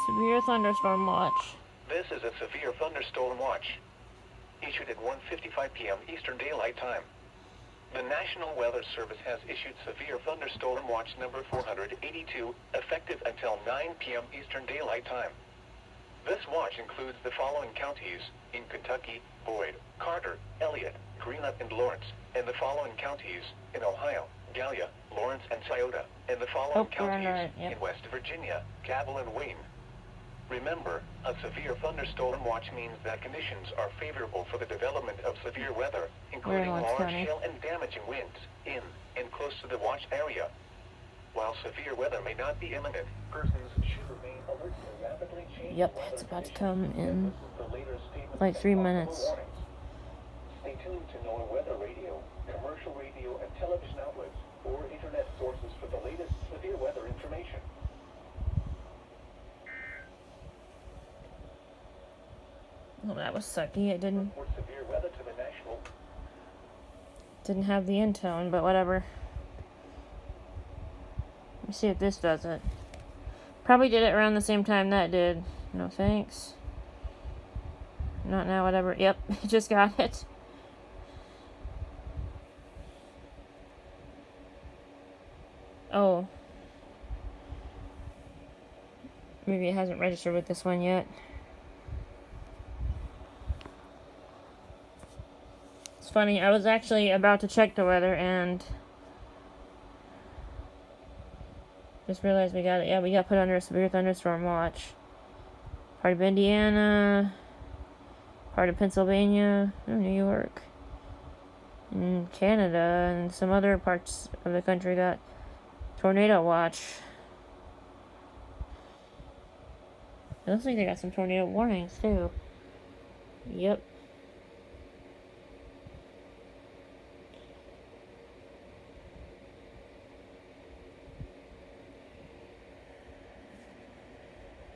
Severe thunderstorm watch. This is a severe thunderstorm watch, issued at 1:55 p.m. Eastern Daylight Time. The National Weather Service has issued severe thunderstorm watch number 482, effective until 9 p.m. Eastern Daylight Time. This watch includes the following counties in Kentucky: Boyd, Carter, Elliott, Greenup, and Lawrence, and the following counties in Ohio: Gallia, Lawrence, and Scioto, and the following counties in West Virginia: Cabell and Wayne. Remember, a severe thunderstorm watch means that conditions are favorable for the development of severe weather, including large hail and damaging winds in and close to the watch area. While severe weather may not be imminent, persons should remain alert to rapidly changing Yep, it's about to come in like 3 minutes. Stay tuned to NOAA Weather Radio, commercial radio and television outlets, or internet sources for the latest severe weather information. Well, that was sucky. It didn't have the in-tone, but whatever. Let me see if this does it. Probably did it around the same time that did. No thanks. Not now, whatever. Yep, just got it. Oh. Maybe it hasn't registered with this one yet. It's funny, I was actually about to check the weather and just realized we got it. Yeah, we got put under a severe thunderstorm watch. Part of Indiana, part of Pennsylvania, New York, and Canada, and some other parts of the country got tornado watch. It looks like they got some tornado warnings too. Yep.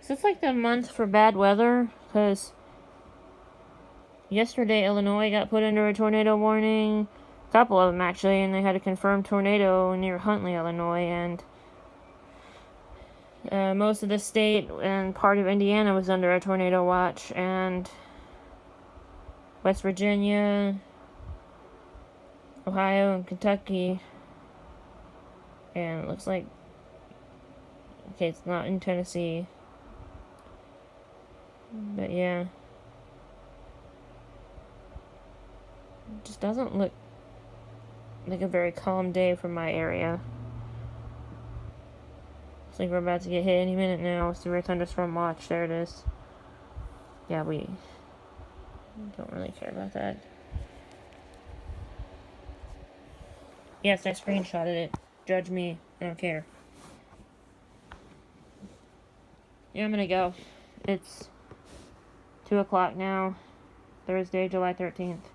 Is this like the month for bad weather? Because yesterday Illinois got put under a tornado warning. A couple of them actually, and they had a confirmed tornado near Huntley, Illinois, and most of the state and part of Indiana was under a tornado watch, and West Virginia, Ohio, and Kentucky, and it looks like, okay, it's not in Tennessee, but yeah, it just doesn't look like a very calm day for my area. Looks like we're about to get hit any minute now. Severe thunderstorm watch. There it is. Yeah, we don't really care about that. Yes, I screenshotted it. Judge me. I don't care. Yeah, I'm gonna go. It's 2 o'clock now. Thursday, July 13th.